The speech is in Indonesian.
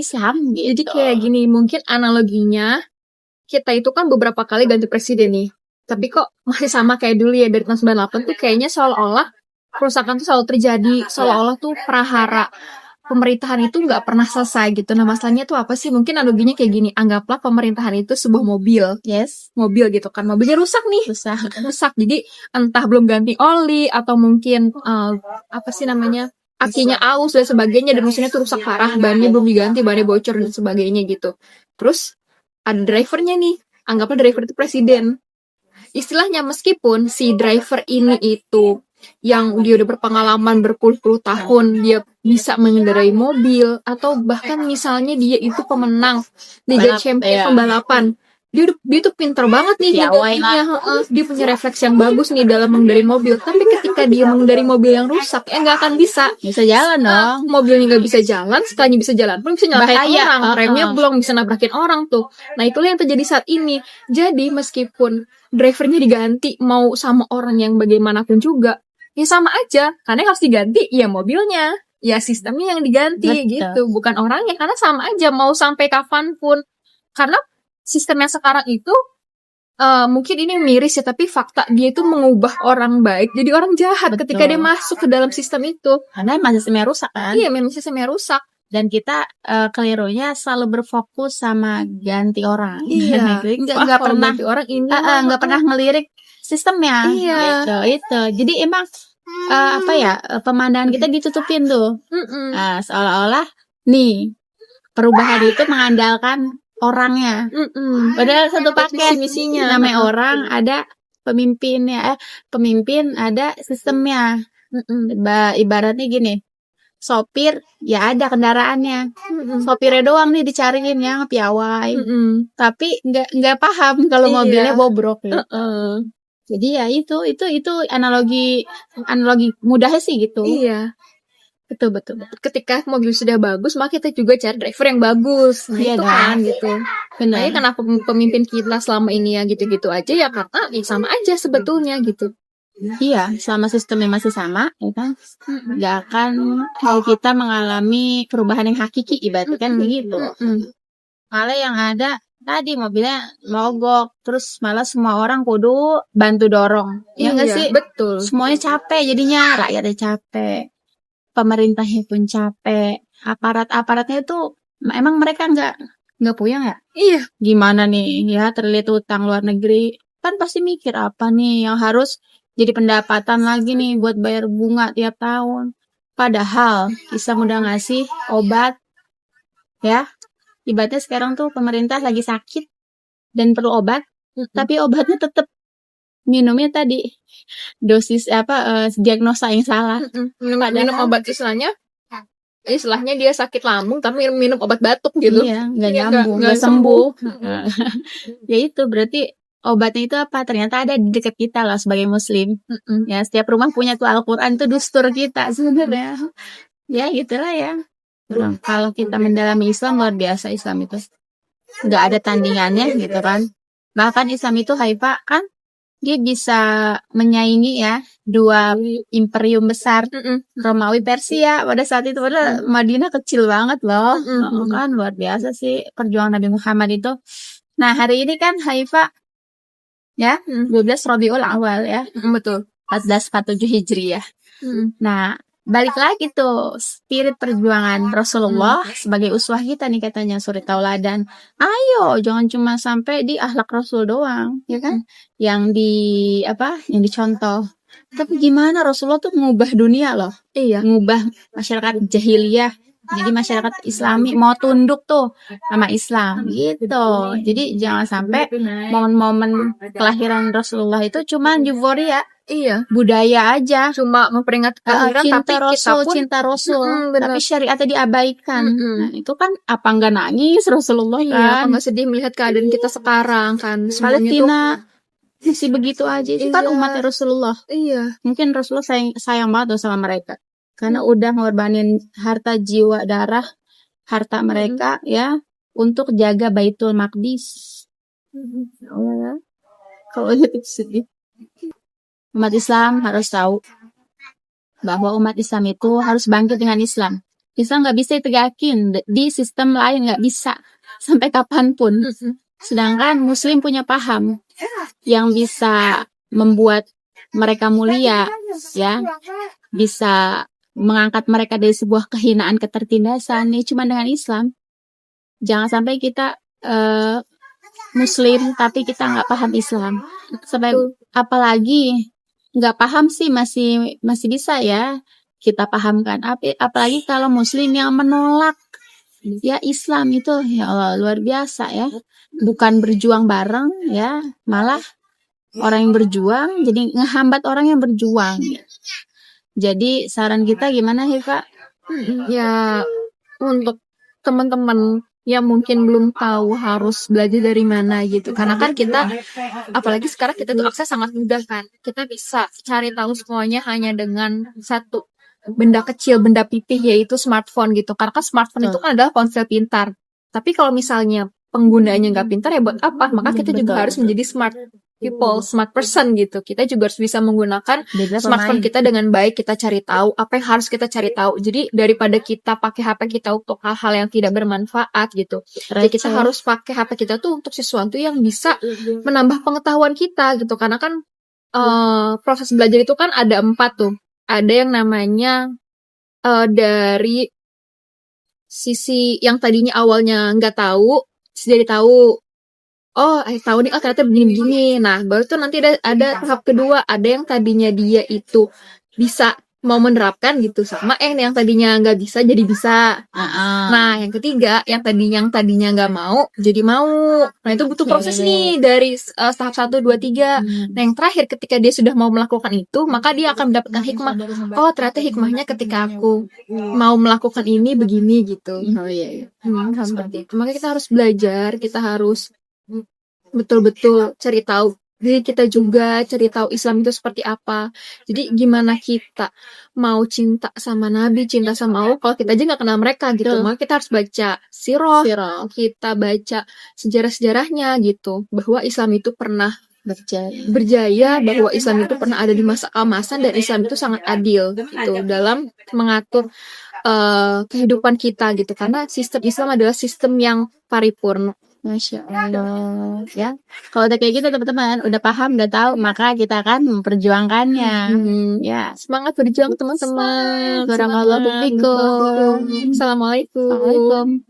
Islam Jadi gitu. kayak gini, mungkin analoginya kita itu kan beberapa kali ganti presiden nih. Tapi kok masih sama kayak dulu ya dari tahun 98 tuh kayaknya seolah-olah kerusakan tuh selalu terjadi, seolah-olah tuh prahara pemerintahan itu nggak pernah selesai gitu. Nah masalahnya tuh apa sih? Mungkin analoginya kayak gini, anggaplah pemerintahan itu sebuah mobil. Yes, Mobil gitu kan, mobilnya rusak nih. susah. Rusak, jadi entah belum ganti oli atau mungkin apa sih namanya, akinya aus dan sebagainya, dan mesinnya tuh rusak parah, bannya belum diganti, bannya bocor dan sebagainya gitu. Terus ada drivernya nih, anggaplah driver itu presiden. Istilahnya meskipun si driver ini itu yang dia udah berpengalaman berpuluh-puluh tahun, dia bisa mengendarai mobil, atau bahkan misalnya dia itu pemenang Liga Balap, Champions ya. pembalapan, dia tuh pinter banget nih Piawai ngendarinya, dia punya refleks yang bagus nih dalam mengendari mobil. Tapi ketika dia mengendari mobil yang rusak, ya nggak akan bisa. Bisa jalan dong. Mobilnya nggak bisa jalan, setelahnya bisa jalan pun bisa nyalahin Bahaya. orang, remnya belum bisa nabrakin orang tuh. Nah itulah yang terjadi saat ini. Jadi meskipun drivernya diganti mau sama orang yang bagaimanapun juga, ya sama aja, karena yang harus diganti ya mobilnya, ya sistemnya yang diganti. Betul. Gitu, bukan orangnya, karena sama aja mau sampai kapanpun. Karena sistemnya sekarang itu mungkin ini miris ya, tapi fakta dia itu mengubah orang baik jadi orang jahat. Betul. Ketika dia masuk ke dalam sistem itu. Karena emang sistemnya rusak kan. Iya, memang sistemnya rusak. Dan kita kelirunya selalu berfokus sama ganti orang. Iya, nggak pernah ganti orang ini, nggak pernah ngelirik sistemnya. Iya. Gitu itu. Jadi emang pemandangan kita ditutupin tuh. Seolah-olah nih perubahan itu mengandalkan orangnya. Padahal satu paket misinya. Namanya orang ada pemimpinnya, pemimpin ada sistemnya. Ibaratnya gini, sopir ya ada kendaraannya, sopirnya doang nih dicariin yang piawai, tapi nggak paham kalau mobilnya bobrok gitu. Jadi ya itu analogi mudahnya sih gitu. Iya. Betul. Ketika mobil sudah bagus, maka kita juga cari driver yang bagus. Nah, iya itu kan gitu. Makanya kenapa pemimpin kita selama ini ya gitu-gitu aja ya, karena ya sama aja sebetulnya gitu. Iya, selama sistemnya masih sama, ya kan, nggak akan kita mengalami perubahan yang hakiki, ibaratnya kan begitu. Malah yang ada tadi mobilnya mogok, terus malah semua orang kudu bantu dorong, ya nggak sih? Betul. Semuanya capek, jadinya rakyatnya capek, pemerintahnya pun capek, aparatnya itu emang mereka nggak puyeng ya? Iya. Gimana nih ya terlilit utang luar negeri, kan pasti mikir apa nih yang harus jadi pendapatan lagi nih buat bayar bunga tiap tahun. Padahal Islam udah ngasih obat, ya. Ibaratnya sekarang tuh pemerintah lagi sakit dan perlu obat, tapi obatnya tetap minumnya tadi dosis diagnosa yang salah. Minum obat istilahnya dia sakit lambung tapi minum obat batuk gitu. Iya, nggak nyambung, nggak sembuh. Ya itu berarti obatnya itu apa? Ternyata ada di dekat kita lah sebagai muslim. Ya, setiap rumah punya tuh Al-Quran, itu dustur kita sebenarnya. Ya gitulah ya. Kalau kita mendalami Islam, luar biasa Islam itu. Nggak ada tandingannya gitu kan. Bahkan Islam itu Haifa kan dia bisa menyaingi ya dua imperium besar, Romawi Persia pada saat itu. Padahal Madinah kecil banget loh. Kan luar biasa sih perjuangan Nabi Muhammad itu. Nah hari ini kan Haifa ya 12 Rabiul Awal ya, betul, 1447 Hijriah. Nah balik lagi tuh spirit perjuangan Rasulullah sebagai uswah kita nih, katanya suri tauladan. Ayo jangan cuma sampai di akhlak Rasul doang, ya kan? Yang dicontoh. Tapi gimana Rasulullah tuh mengubah dunia loh. Iya, ngubah masyarakat jahiliyah jadi masyarakat Islami, mau tunduk tuh sama Islam gitu. Jadi jangan sampai momen-momen kelahiran Rasulullah itu cuma euforia, budaya aja, cuma memperingati kelahiran, cinta Rasul, tapi syariatnya diabaikan. Nah itu kan apa nggak nangis Rasulullah kan? Iya, apa nggak sedih melihat keadaan kita sekarang kan? Palestina masih begitu aja. Itu kan umat Rasulullah. Iya. Mungkin Rasulullah sayang banget sama mereka. Karena udah ngorbanin harta, jiwa, darah, harta mereka ya untuk jaga Baitul Maqdis. Kalau itu sedih. Umat Islam harus tahu bahwa umat Islam itu harus bangkit dengan Islam. Islam nggak bisa ditegakin di sistem lain, nggak bisa sampai kapanpun. Sedangkan Muslim punya paham yang bisa membuat mereka mulia, ya, bisa mengangkat mereka dari sebuah kehinaan ketertindasan. Ini cuma dengan Islam. Jangan sampai kita Muslim tapi kita nggak paham Islam. Sampai apalagi nggak paham sih masih bisa ya kita pahamkan. Apalagi kalau Muslim yang menolak ya Islam itu, ya Allah, luar biasa ya. Bukan berjuang bareng ya, malah orang yang berjuang jadi ngehambat orang yang berjuang. Jadi saran kita gimana Hifa? Ya, untuk teman-teman yang mungkin belum tahu harus belajar dari mana gitu, karena kan kita, apalagi sekarang kita tuh akses sangat mudah kan, kita bisa cari tahu semuanya hanya dengan satu benda kecil, benda pipih, yaitu smartphone gitu. Karena kan smartphone itu kan adalah ponsel pintar, tapi kalau misalnya penggunaannya nggak pintar ya buat apa? Maka kita juga harus menjadi smart people, smart person gitu. Kita juga harus bisa menggunakan smartphone kita dengan baik. Kita cari tahu apa yang harus kita cari tahu. Jadi daripada kita pakai HP kita untuk hal-hal yang tidak bermanfaat gitu, jadi kita harus pakai HP kita tuh untuk sesuatu yang bisa menambah pengetahuan kita gitu. Karena kan proses belajar itu kan ada 4 tuh. Ada yang namanya dari sisi yang tadinya awalnya nggak tahu, jadi tahu. Tahu nih, ternyata begini-begini. Nah, baru tuh nanti ada tahap kedua. Ada yang tadinya dia itu bisa mau menerapkan gitu, sama yang tadinya nggak bisa jadi bisa. Nah, yang ketiga, yang tadinya nggak mau jadi mau. Nah, itu butuh proses nih dari tahap 1, 2, 3. Nah, yang terakhir ketika dia sudah mau melakukan itu, maka dia akan mendapatkan hikmah. Oh, ternyata hikmahnya ketika aku mau melakukan ini begini gitu. Seperti itu. Makanya kita harus belajar, kita harus betul-betul cari tahu diri kita juga, cari tahu Islam itu seperti apa. Jadi gimana kita mau cinta sama Nabi, cinta sama Allah kalau kita aja nggak kenal mereka gitu. Maka kita harus baca sirah, kita baca sejarah-sejarahnya gitu, bahwa Islam itu pernah berjaya, bahwa Islam itu pernah ada di masa keemasan, dan Islam itu sangat adil gitu dalam mengatur kehidupan kita gitu. Karena sistem Islam adalah sistem yang paripurna. Masya Allah ya. Kalau udah kayak gitu teman-teman, udah paham, udah tahu, maka kita akan memperjuangkannya. Ya, semangat berjuang teman-teman. Barakallahu fiikum. Assalamualaikum.